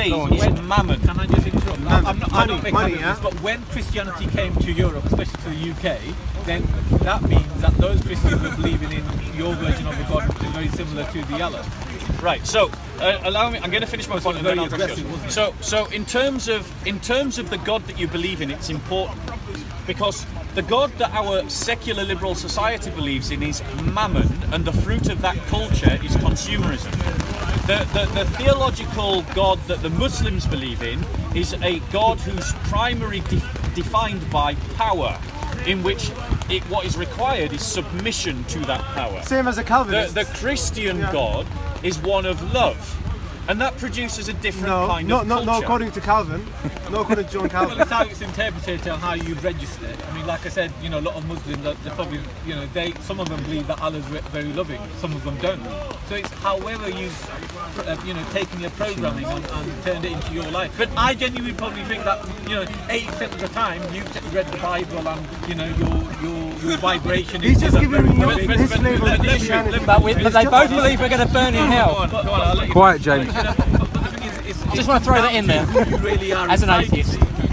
state is mammon. Can I just interrupt? I'm not making money, this, but when Christianity came to Europe, especially to the UK, then that means that those Christians were believing in your version of the God, which is very similar to the Allah. Right. So allow me. I'm going to finish my point and then I'll address yours. So in terms of the God that you believe in, it's important because the God that our secular liberal society believes in is mammon, and the fruit of that culture is consumerism. The theological God that the Muslims believe in is a God who's primarily defined by power, in which what is required is submission to that power. Same as a Calvinist. The Christian God is one of love. And that produces a different kind of culture. No, according to Calvin. No, according to John Calvin. Well, it's how it's interpreted and how you register it. I mean, like I said, a lot of Muslims, they probably, some of them believe that Allah's very loving, some of them don't. So it's however you've, taken your programming and turned it into your life. But I genuinely probably think that, 80% of the time you've read the Bible and, your vibration He's is just giving me his flavour of Christianity. But they both believe we're going to burn in hell. Go on, I'll let you Quiet, James. Just want to throw that in there. You really are as an atheist.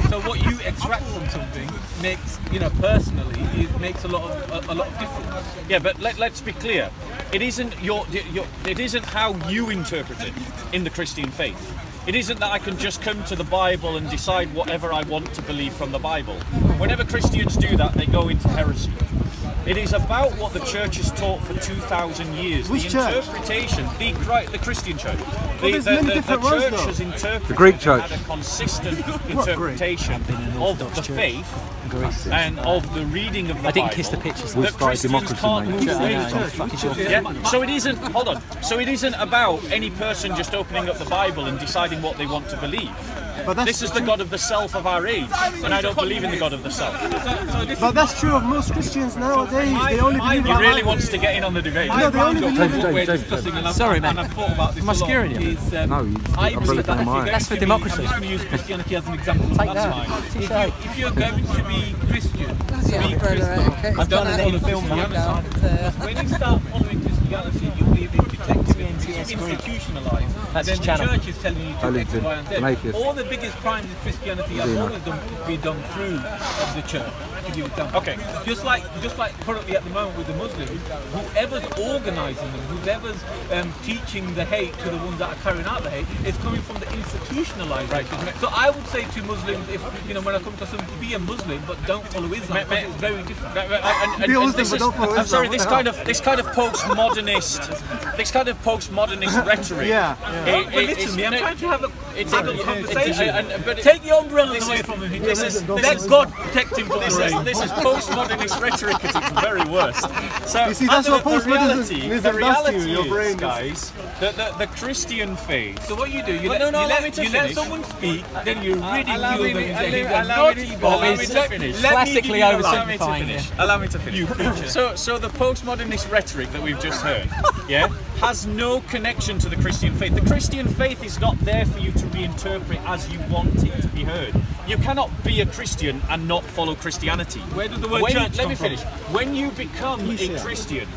So what you extract from something makes, personally, it makes a lot of difference. Yeah, but let's be clear. It isn't it isn't how you interpret it in the Christian faith. It isn't that I can just come to the Bible and decide whatever I want to believe from the Bible. Whenever Christians do that, they go into heresy. It is about what the church has taught for 2,000 years. Which the church? Interpretation, the Christian church. Well, The church has interpreted The Greek church. had a consistent interpretation of the faith and of the reading of the Bible. I didn't kiss the pictures. We That started Christians democracy, can't mate. move away. Yeah. So it isn't. Hold on. So it isn't about any person just opening up the Bible and deciding what they want to believe. This is the God of the self of our age, and I don't believe in the God of the self. But that's true of most Christians nowadays. They only believe He really wants to get in on the debate. No, they only believe Sorry, man. And I've thought about this Am I scaring you? I believe that That's for democracy. I'm just going to use Christianity as an example. Take That's that. fine. If you're going to be Christian, be Christian. I've done it in film. When you start following Christianity, you believe in protectivism, it's institutionalised. That's then his the channel. church is telling you to X, Y, and Z. atheist. All the biggest crimes in Christianity have always been done through the church. To give example. Okay. Just like currently at the moment with the Muslims, whoever's organising them, whoever's teaching the hate to the ones that are carrying out the hate, is coming from the institutionalised. Right. So I would say to Muslims, if when I come to them, be a Muslim but don't follow Islam, because it's very different. I'm sorry. This kind of postmodernist rhetoric. But listen to me, I'm trying to have a conversation. But take the umbrellas away from him. Let God protect him from the rain. This is postmodernist rhetoric at its very worst. So You see, that's what postmodernism the reality does to you, your brain is, guys, the Christian faith. So what you do, you let someone speak, then you ridicule them and say they're naughty boys. Classically oversimplifying. Allow me to finish. So the postmodernist rhetoric that we've just heard, has no connection to the Christian faith. The Christian faith is not there for you to reinterpret as you want it to be heard. You cannot be a Christian and not follow Christianity. Where does the word church Let me finish. When you become a Christian,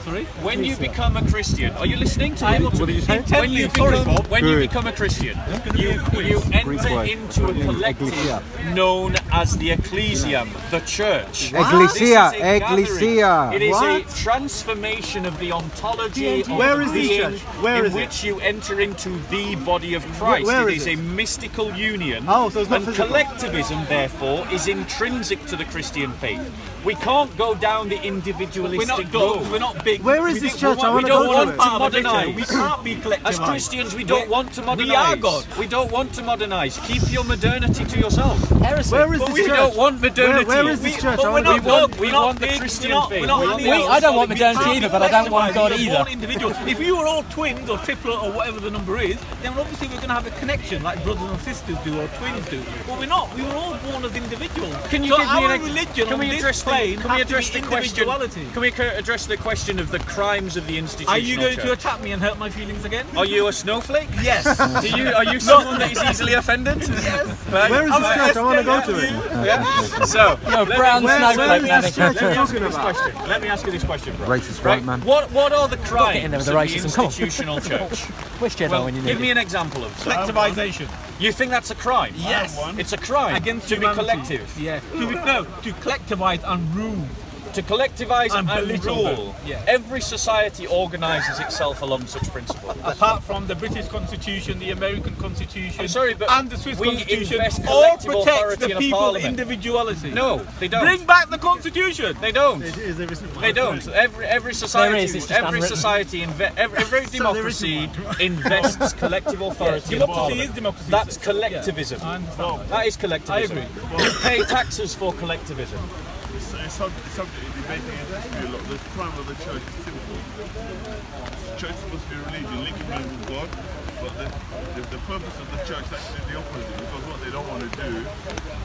when you become a Christian, are you listening to me? What did you say? When you become a Christian, you enter into a collective known as the Ecclesiam, the church. Ecclesia, This is a Ecclesia. gathering. It is a transformation of the ontology of Where is this being church? Where in is it? which you enter into the body of Christ. Where It is is it? a mystical union. Oh, so it's not and physical. collectivism, therefore, is intrinsic to the Christian faith. We can't go down the individualistic road. We're not big. Where is this church? I want We to don't go want to to it. modernise. We can't be collective. As Christians, we don't want to modernise. We are God. We don't want to modernise. Keep your modernity to yourself. Heresy. Where is But this we church? don't want modernity. Where is this church? But we're not God. We We're not want the big, Christian we're not- faith. we're not I don't want modernity either, but I don't want God either. Individual. If you were all twins or triplet or whatever the number is, then obviously we're going to have a connection like brothers and sisters do or twins do. But we're not. We were all born as individuals. Can you so give me our an religion can on we this address plane the, can we has to address be the question? individuality. Can we address the question of the crimes of the institutional Are you going church? to attack me and hurt my feelings again? Are you a snowflake? Yes. Are you someone that is easily offended? Yes. Right. Where is this church? I want to go to it. Yeah. So, You're a brown snowflake, where is this Manny. church you're talking about? let me ask you this question, bro. Racist white man. What are the Get in crimes there with of the the racism. Come on. institutional church? Wish Jedi Well, when you give need me it. an example of some. Collectivization. You think that's a crime? Yes. It's a crime Against to be humanity. collective. Yeah. To collectivize and rule. To collectivise and belittle rule. them. Yeah. Every society organises itself along such principles. Apart from the British Constitution, the American Constitution, I'm sorry, but and the Swiss we Constitution, invest all collective protects authority the in a people's parliament. individuality. No, they don't. Bring back the Constitution. They don't. There isn't They don't. Every society, it's just every unwritten. society, every democracy invests collective authority in a Democracy parliament. is democracy. That's collectivism. Yeah, I understand. That is collectivism. I agree. You pay taxes for collectivism. It's something debating in history a lot. The crime of the church is simple. The church is supposed to be a religion, linking men with God, but the purpose of the church is actually the opposite, because what they don't want to do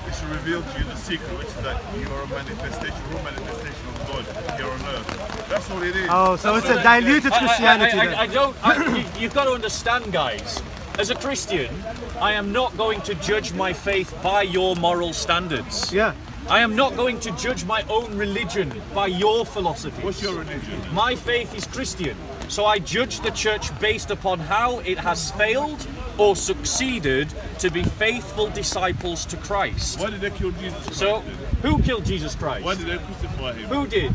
is to reveal to you the secret, which is that you are a manifestation, real manifestation of God here on earth. That's what it is. Oh, so it's a diluted Christianity. You've got to understand, guys. As a Christian, I am not going to judge my faith by your moral standards. Yeah. I am not going to judge my own religion by your philosophy. What's your religion? My faith is Christian, so I judge the church based upon how it has failed or succeeded to be faithful disciples to Christ. Why did they kill Jesus Christ? So, who killed Jesus Christ? Why did they crucify him? Who did?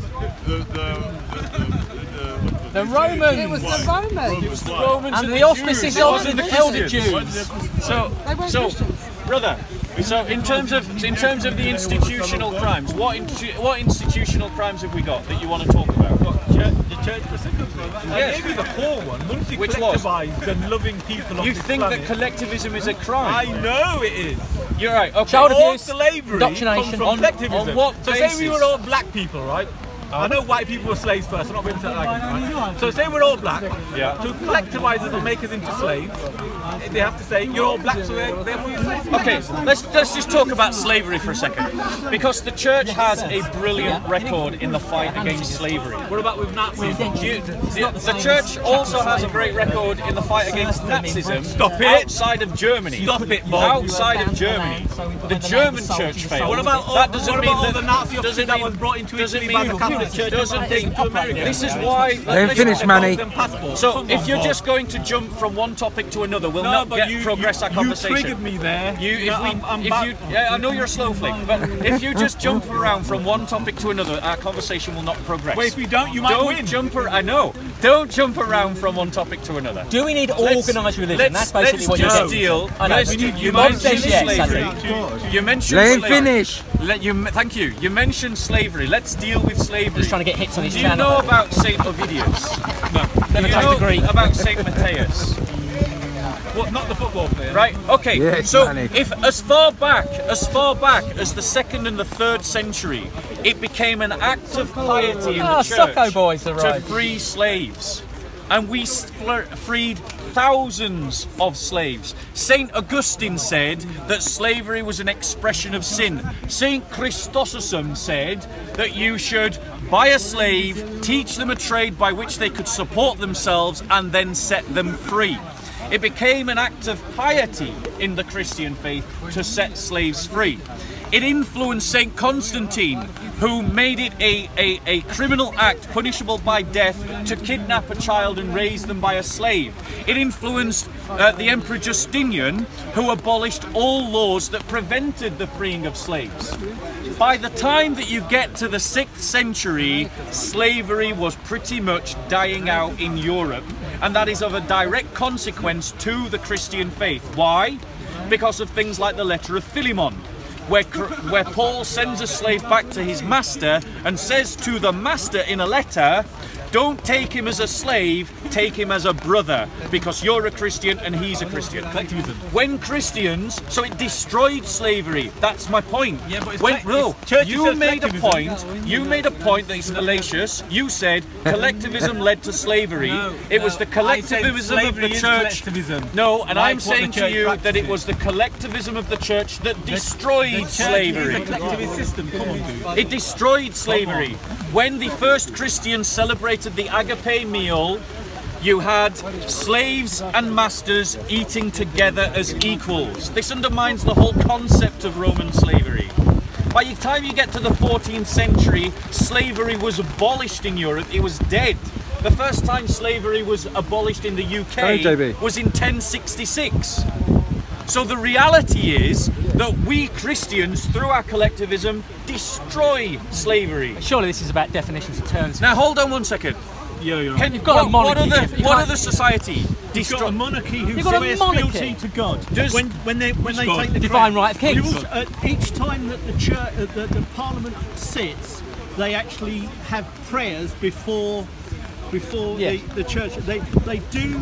The Romans. It was the Romans. The Romans And the Jews. auspices It of wasn't the the elder Christians. Why did Jews. they crucify him? So, brother. So, in terms of the institutional crimes, what institutional crimes have we got that you want to talk about? The church specifically. Yes. Maybe the core one. Once you Which was? collectivize the loving people of You this think that planet, collectivism is a crime? I know it is. You're right. Okay. Child All abuse, slavery indoctrination. comes from On collectivism. what So say we basis? were all black people, right? I know white people were slaves first, I'm not going to that argument, right? So say we're all black, Yeah. to collectivise us and make us into slaves, they have to say, you're all black, so therefore you're slaves. Okay, let's just talk about slavery for a second, because the church has a brilliant record in the fight against slavery. What about with Nazis? The church also has a great record in the fight against Nazism. Stop it. Outside of Germany. Stop it, Bob. Outside of Germany, the German church failed. What about all, that doesn't what mean about all that the Nazi doesn't officers that mean- was brought into doesn't Italy by mean- the Catholic Church doesn't and taken to America? This is why. Let him finish, Manny. So if you're just going to jump from one topic to another, we'll not progress our conversation. You triggered me there. I know you're a slow flick, but if you just jump around from one topic to another, our conversation will not progress. Well, if we don't, you might win. I know. Don't jump around from one topic to another. Do we need organised religion? That's basically what you're just saying. deal. I know. You Bob mentioned says yes, I slavery. think. You mentioned Let him slavery. finish. Thank you. You mentioned slavery. Let's deal with slavery. He's trying to get hits on his Do you channel. know about Saint Ovidius? No. Do you know about Saint Matthias? What, not the football player? Right. Okay. Yes, so Manny. if as far back as the 2nd and the 3rd century, it became an act of piety in the church Socko boys to arrived. free slaves, and we freed thousands of slaves. Saint Augustine said that slavery was an expression of sin. Saint Chrysostom said that you should buy a slave, teach them a trade by which they could support themselves, and then set them free. It became an act of piety in the Christian faith to set slaves free. It influenced Saint Constantine, who made it a criminal act punishable by death to kidnap a child and raise them by a slave. It influenced the Emperor Justinian, who abolished all laws that prevented the freeing of slaves. By the time that you get to the 6th century, slavery was pretty much dying out in Europe, and that is of a direct consequence to the Christian faith. Why? Because of things like the letter of Philemon, where Paul sends a slave back to his master and says to the master in a letter, don't take him as a slave, take him as a brother, because you're a Christian and he's a Christian. Collectivism. When Christians, so it destroyed slavery. That's my point. Yeah, but you made a point that is fallacious. You said collectivism led to slavery. It was the collectivism of the church. No, and I'm saying to you that it was the collectivism of the church that destroyed slavery. It's a collectivist system. Come on, dude. It destroyed slavery. When the first Christians celebrated the agape meal, you had slaves and masters eating together as equals. This undermines the whole concept of Roman slavery. By the time you get to the 14th century, slavery was abolished in Europe. It was dead. The first time slavery was abolished in the UK was in 1066. So the reality is that we Christians, through our collectivism, destroy slavery. Surely this is about definitions of terms. Now hold on one second. You've got a monarchy. What other society You've got a monarchy who You've got a swears monarchy. fealty to God. Does- When they take the Divine crown. right of kings. You also, each time that the church, the Parliament sits, they actually have prayers before Yeah. the church. They do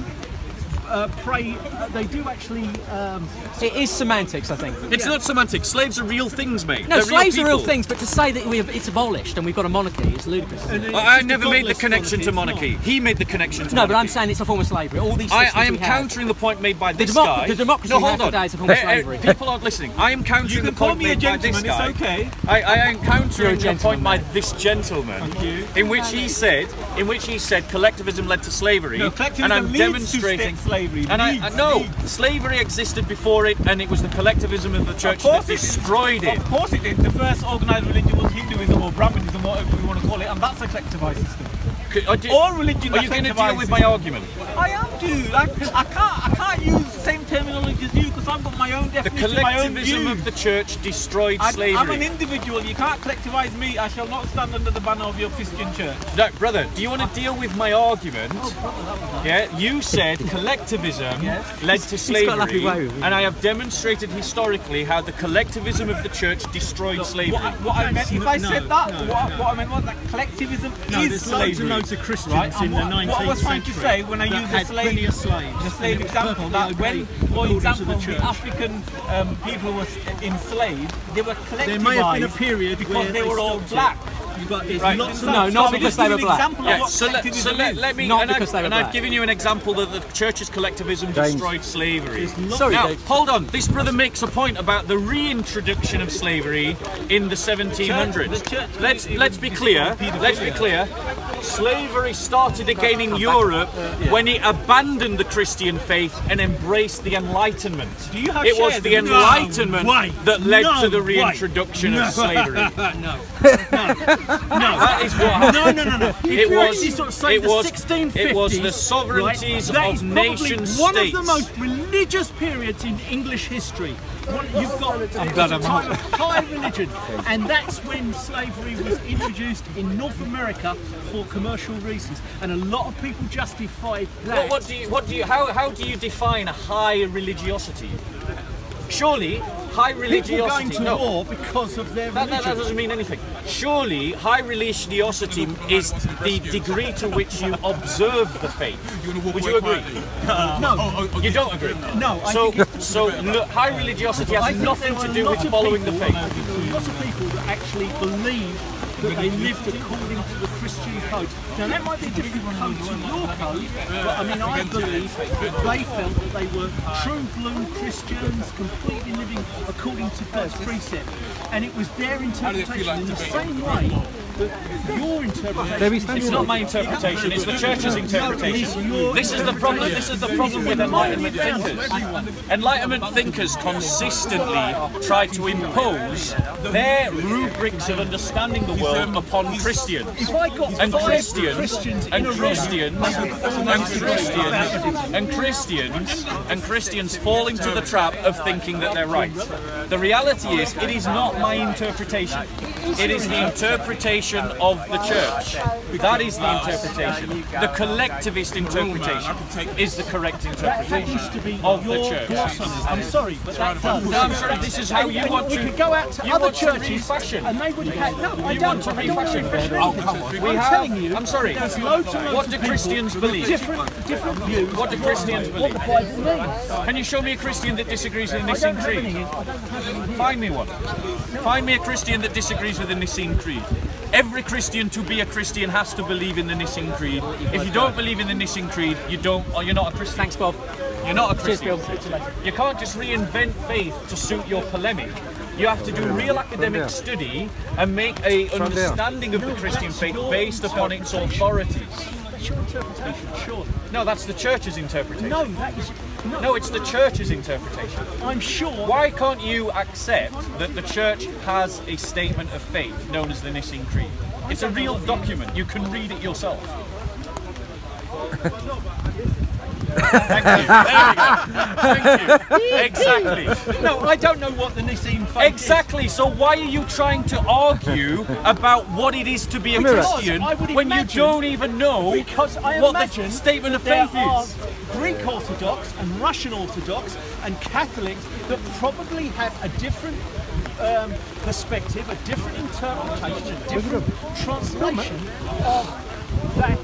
pray. They do actually. It is semantics, I think. It's not semantics. Slaves are real things, mate. No, They're slaves are real people. things, but to say that it's abolished and we've got a monarchy is ludicrous. Isn't it? I never made the connection to monarchy. He made the connection to No, monarchy. but I'm saying it's a form of slavery. All these I systems am we have. countering the point made by this demo- guy. the democracy no, we hold have on. today is a form of slavery. People aren't listening. I am countering You the can call point me a made by this gentleman. guy. It's okay. I am You're a countering the gentleman, point by mate. this gentleman, Thank you. in which he said collectivism led to slavery, No, collectivism and I'm leads demonstrating to slavery. no, slavery existed before it, and it was the collectivism of the church that destroyed it. Of course it did. The first organised religion was Hinduism or Brahmanism, whatever we want to call it, and that's a collectivised system. All religions Are you going to deal with my argument? I am, dude. I can't use the same terminology as you because I've got my own The definition, my own collectivism views. of the church destroyed slavery. I'm an individual. You can't collectivise me. I shall not stand under the banner of your Christian church. No, brother, do you want to deal with my argument? Yeah, you said collectivism led to slavery, and I have demonstrated historically how the collectivism of the church destroyed slavery. What I meant, if I said that, what I meant was that collectivism is slavery. Loads of Christians Right? in And the 19th what I was trying to century say when I that used had plenty of slaves. the slave example, that when, for example, the African people were enslaved, they were collectivized There may have been a period because where they were all stopped it. black. But there's Right. lots of No, not because they were black. Yeah, so let me. Not and because they were I've black. given you an example that the church's collectivism destroyed slavery. Sorry, Now, Dave. hold on. This brother makes a point about the reintroduction of slavery in the 1700s. Let's be clear. Let's be clear. Slavery started again in Europe when it abandoned the Christian faith and embraced the Enlightenment. Do you have It was shares the in- Enlightenment No way. that led No to the way. reintroduction of slavery. No. That is what happened. No. If It you was- actually sort of say it the was- 1650s, it was the sovereignties that of is probably nation one states. of the most religious periods in English history. You've got glad a I'm time of high religion, and that's when slavery was introduced in North America for commercial reasons, and a lot of people justified that. How do you define a high religiosity? Surely, high People religiosity. going to no, war because of their that religion. doesn't mean anything. Surely, high religiosity is the degree to which you observe the faith. Would you agree? No, You don't agree. no. I So, think look, high religiosity I has think nothing there to were do with lots of following the people, faith. Lots of people that actually believe that they lived according to the Christian code. Now that might be a different code to your code, but I mean I believe that they felt that they were true blue Christians, completely living according to God's precept. And it was their interpretation in the same way that your interpretation. It's not my interpretation, it's the church's interpretation. This is the problem. This is the problem with Enlightenment thinkers. Enlightenment thinkers consistently try to impose their rubrics of understanding the world upon Christians. If I got And five Christians, Christians in and a room, Christians, and Christians fall into the trap of thinking that they're right. The reality is, it is not my interpretation. It is the interpretation of the church. That is the interpretation. The collectivist interpretation is the correct interpretation used to be of the your church. philosophy. I'm sorry, but that does. No, I'm sorry. This is how you want We to. could go out to you other want to churches refashion. and they would have. No, I You don't. want to I don't refashion. refashion anything. We I'm have- telling you. I'm sorry. There's loads and loads What of do people Christians with believe? Different views. What do of Christians what believe? the Bible means. Can you show me a Christian that disagrees with the I Nicene don't have Creed? any. I don't have any. Find me one. Find me a Christian that disagrees with the Nicene Creed. Every Christian to be a Christian has to believe in the Nicene Creed. If you don't believe in the Nicene Creed, you're not a Christian. Thanks, Bob. You're not a Cheers, Christian. Bill. You can't just reinvent faith to suit your polemic. You have to do real academic study and make an understanding of the Christian faith based upon its authorities. That's your interpretation, sure. No, that's the church's interpretation. No, that is No, it's the church's interpretation. I'm sure. Why can't you accept that the church has a statement of faith known as the Nicene Creed? It's a real document. You can read it yourself. Thank you. There we go. Thank you. Exactly. No, I don't know what the Nicene faith Exactly. So why are you trying to argue about what it is to be a Christian I would when you imagine- don't even know Because I what the imagine statement of there faith are is? Greek Orthodox and Russian Orthodox and Catholics that probably have a different perspective, a different interpretation, a different translation of that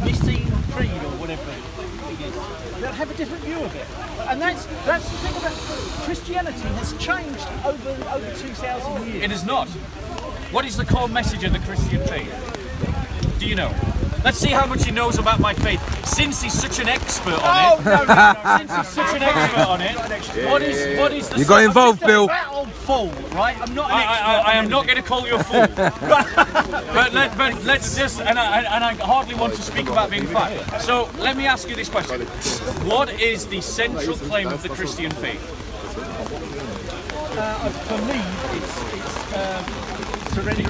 Nicene Creed or whatever it is. They'll have a different view of it. And that's the thing about Christianity has changed over 2,000 years. It is not. What is the core message of the Christian faith? Do you know? Let's see how much he knows about my faith, since he's such an expert on it. No. Since he's such an expert on it, what is the... You got involved, Bill. Old fool, right? I'm not an expert. I am not going to call you a fool. but let's just, and I hardly want to speak about being fat. So let me ask you this question. What is the central claim of the Christian faith? For me, it's surrender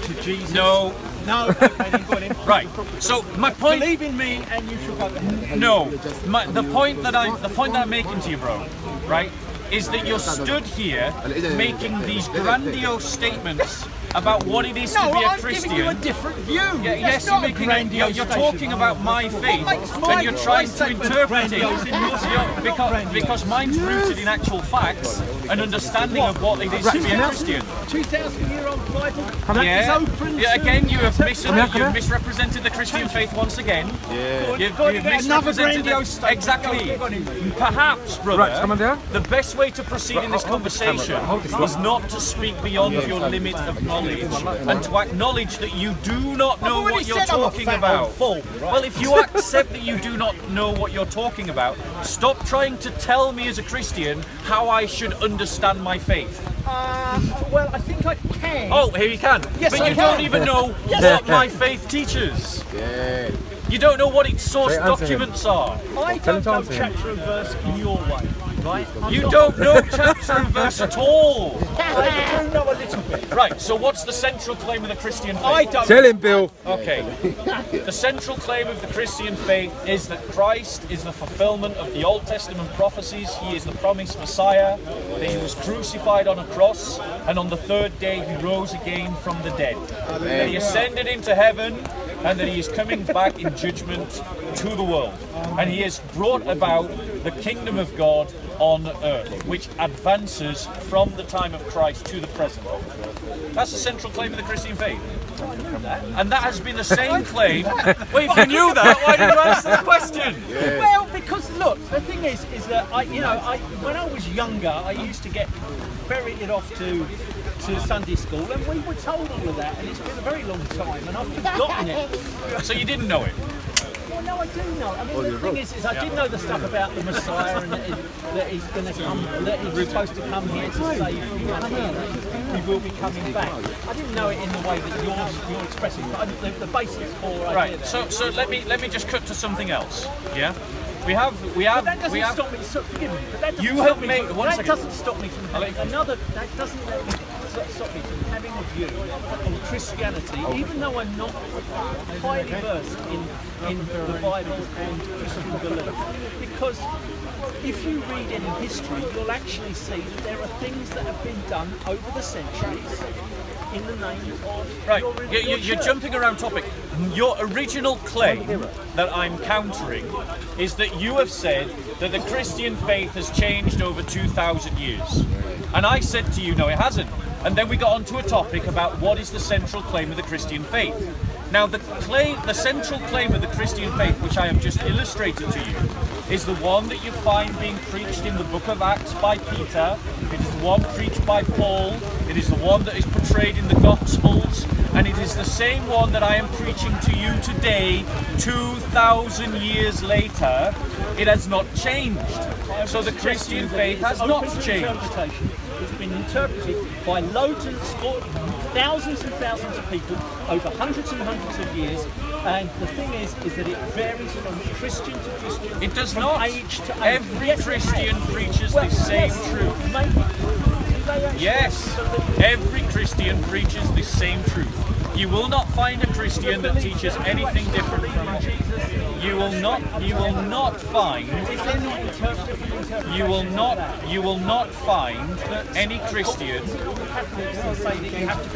to Jesus. No. No, okay, then go on in. Right. So my point... Believe in me and you shall go to heaven. No. The point that I'm making to you, bro, right, is that you're stood here making these grandiose statements about what it is to be a Christian. I'm giving you a different view. Yeah, yes, you're talking about my faith, and you're trying to interpret it because mine's rooted in actual facts and understanding of what it is to be a Christian. 2,000-year-old Bible that is open. Yeah, again, you have misrepresented the Christian faith once again. You've misrepresented it. Exactly. Perhaps, brother, the best way to proceed in this conversation is not to speak beyond your limit of knowledge and to acknowledge that you do not know what you're talking about. Well, if you accept that you do not know what you're talking about, stop trying to tell me as a Christian how I should understand my faith. Well, I think I can. Oh, here you can. Yes, but I you can. don't even know what my faith teaches. Yeah. You don't know what its source documents are. I don't know chapter and verse in your way, right? You don't know chapter and verse at all. I do know a little bit. Right, so what's the central claim of the Christian faith? I don't. Tell him, Bill. Okay. The central claim of the Christian faith is that Christ is the fulfillment of the Old Testament prophecies. He is the promised Messiah, that he was crucified on a cross, and on the third day he rose again from the dead. That he ascended into heaven, and that he is coming back in judgment to the world. And he has brought about the kingdom of God on earth, which advances from the time of Christ to the present. That's the central claim of the Christian faith. And that has been the same claim. Well, if you knew that, why did you answer the question? Well, because look, the thing is that when I was younger, I used to get ferreted off to Sunday school, and we were told all of that, and it's been a very long time, and I've forgotten it. So you didn't know it? Well, no, I do know. I mean, the thing is I did know the stuff about the Messiah and that he's going to come, that he's supposed to come here to save humanity, and that he will be coming back. I didn't know it in the way that you're expressing, but the basics for right. So let me just cut to something else. Yeah. We have. But that doesn't stop me. So, forgive me. But that doesn't You stop have me made. from, One that second. doesn't stop me from having another. That doesn't let me stop me from having a view on Christianity, even though I'm not highly versed in the Bible and Christian belief. Because if you read any history, you'll actually see that there are things that have been done over the centuries in the name of Right, your you're church. jumping around topic. Your original claim that I'm countering is that you have said that the Christian faith has changed over 2,000 years. And I said to you, no, it hasn't. And then we got onto a topic about what is the central claim of the Christian faith. Now, the central claim of the Christian faith, which I have just illustrated to you, is the one that you find being preached in the book of Acts by Peter. It is the one preached by Paul. It is the one that is portrayed in the Gospels. And it is the same one that I am preaching to you today, 2,000 years later. It has not changed. So the Christian faith has not changed. It's been interpreted by loads and thousands and thousands of people over hundreds and hundreds of years, and the thing is that it varies from Christian to Christian. It does from not. Age to age. Every Yes, Christian preaches the same truth. Maybe. Do they actually Yes, believe? every Christian preaches the same truth. You will not find a Christian that teaches anything different from it. You will not find you will not find any Christian. Catholics say that you have to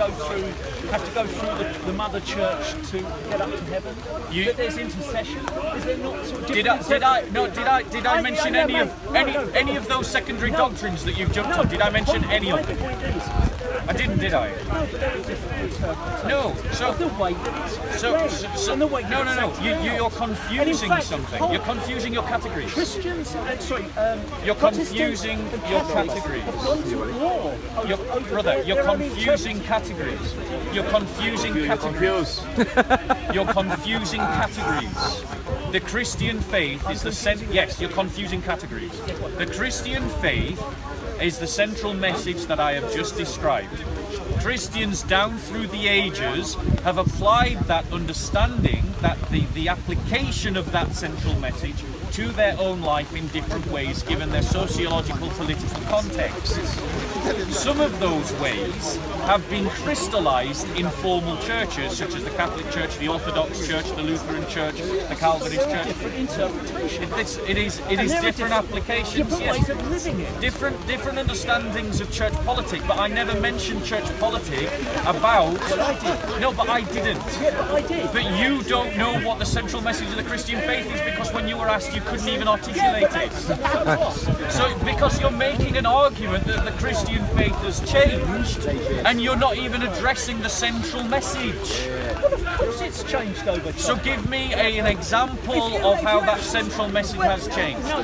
go through the mother church to get up to heaven. That there's intercession. Is there not sort of Did I mention any of those secondary doctrines that you've jumped on? Did I mention any of them? I didn't, did I? No. You're confusing something. You're confusing your categories. Christians, you're confusing your categories. Brother, you're confusing categories. You're confusing categories. You're confusing categories. The Christian faith is the yes, you're confusing categories. The Christian faith is the central message that I have just described. Christians down through the ages have applied that understanding, that the application of that central message to their own life in different ways given their sociological political contexts. Some of those ways have been crystallized in formal churches such as the Catholic Church, the Orthodox Church, the Lutheran Church, the Calvinist Church. Different interpretation. It is different applications, yes. Different understandings of church politics, but I never mentioned church politics about... Well, I did. No, but I didn't. Yeah, but I did. But you don't know what the central message of the Christian faith is because when you were asked you couldn't even articulate it. So because you're making an argument that the Christian faith has changed and you're not even addressing the central message. Well, of course it's changed over time. So give me an example of how that central message has changed. No,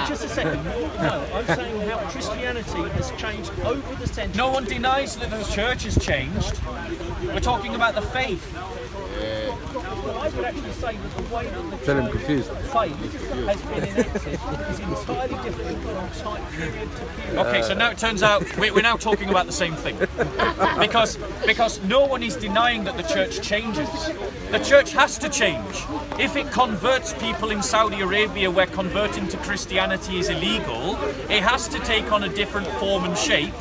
just a second. No, I'm saying how Christianity has changed over the centuries. No one denies that the church has changed. We're talking about the faith. Well, I would actually say that the way that the confused. faith has been enacted is entirely different from time period to period. Okay, so now it turns out we're now talking about the same thing. Because no one is denying that the church changes. The church has to change. If it converts people in Saudi Arabia where converting to Christianity is illegal, it has to take on a different form and shape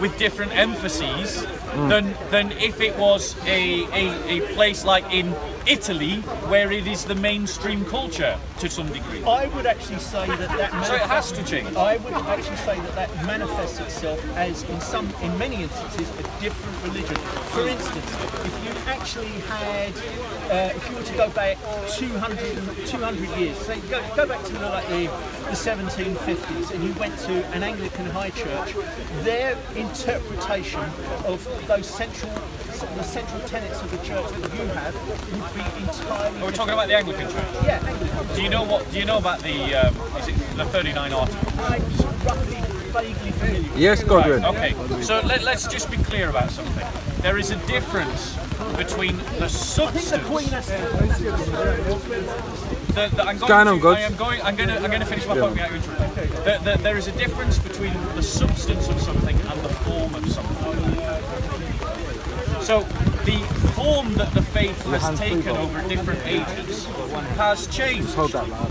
with different emphases than if it was a place like in Italy where it is the mainstream culture to some degree. I would actually say that so it has to change. I would actually say that manifests itself as in many instances a different religion. For instance, if you actually had if you were to go back 200 years, say go back to the 1750s, and you went to an Anglican high church, their interpretation of the central tenets of the church that you have would be entirely. We're talking about the Anglican Church. Yeah, Anglican. Do you know about the is it the 39 article? I'm roughly vaguely familiar. Yes, Godwin. Okay, so let's just be clear about something. There is a difference between the substance. I think the Queen has I'm going to finish my point without you interrupting. There is a difference between the substance of something and the form of something. So the form that the faith has taken over different ages has changed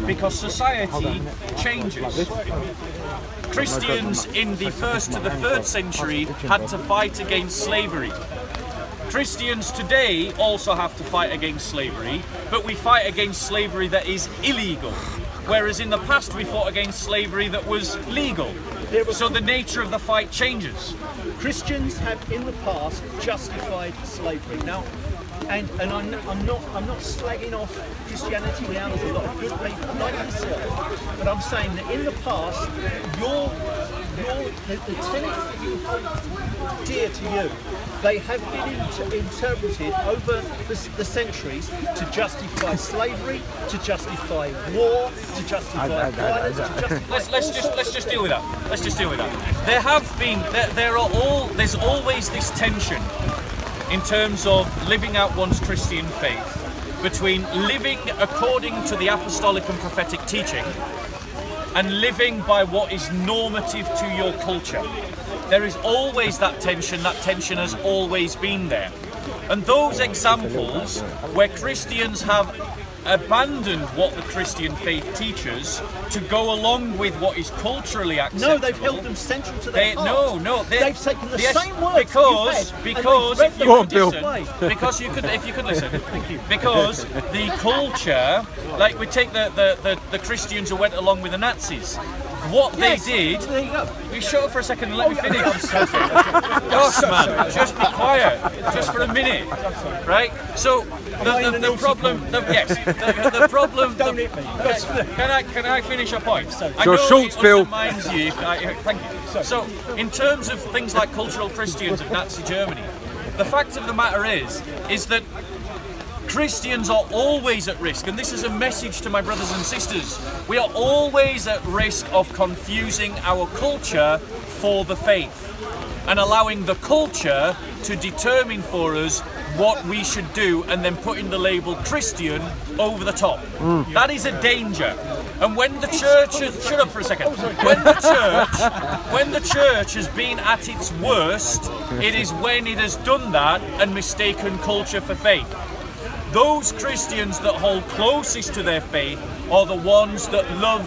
because society changes. Christians in the 1st to the 3rd century had to fight against slavery. Christians today also have to fight against slavery, but we fight against slavery that is illegal, whereas in the past we fought against slavery that was legal. So the nature of the fight changes. Christians have in the past justified slavery. Now, and I'm not slagging off Christianity now. There's a lot of good people like yourself, but I'm saying that in the past, the tenets that you hold dear to you, they have been interpreted over the centuries to justify slavery, to justify war, to justify violence, to justify. Let's just deal with that. Let's just deal with that. There have been there's always this tension in terms of living out one's Christian faith between living according to the apostolic and prophetic teaching and living by what is normative to your culture. There is always that tension has always been there. And those examples where Christians have abandoned what the Christian faith teaches to go along with what is culturally acceptable. No, they've held them central to their heart. They've taken the yes, same words because if you Go on, could Bill. listen, because if you could listen, thank you. Because the culture, like we take the Christians who went along with the Nazis. What they did. There you go. You shut up for a second and let me finish. Gosh, man, just be quiet, just for a minute, right? So the problem, the problem. Don't hit me. Can I finish a point? I So know Schultz, it Bill. undermines you. Thank you. So, in terms of things like cultural Christians of Nazi Germany, the fact of the matter is that Christians are always at risk, and this is a message to my brothers and sisters. We are always at risk of confusing our culture for the faith and allowing the culture to determine for us what we should do and then putting the label Christian over the top. That is a danger. And when the church shut up for a second. When the church has been at its worst, it is when it has done that and mistaken culture for faith. Those Christians that hold closest to their faith are the ones that love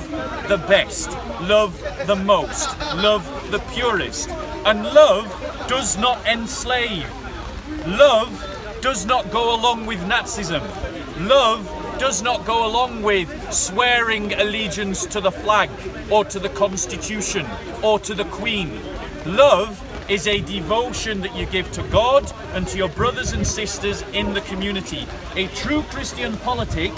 the best, love the most, love the purest. And love does not enslave. Love does not go along with Nazism. Love does not go along with swearing allegiance to the flag or to the Constitution or to the Queen. Love is a devotion that you give to God and to your brothers and sisters in the community. A true Christian politic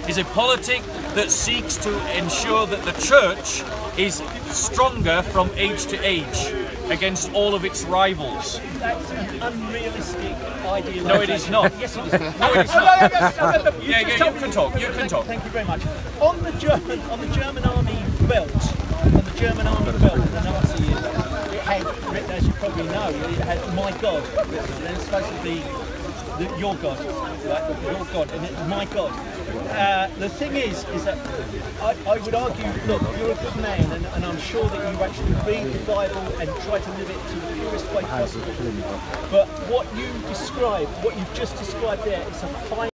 is a politic that seeks to ensure that the church is stronger from age to age against all of its rivals. That's an unrealistic ideology. No, it is not. Yes, it is. No, it is not. Yeah, you can talk. You can talk. Thank you very much. On the German army belt, the Nazi it had written, as you probably know, it had "my God" written, and it's supposed to be your God, right? Your God, and it's my God. The thing is that I would argue, look, you're a good man, and I'm sure that you actually read the Bible and try to live it to the purest way possible. But what you've just described there is a fine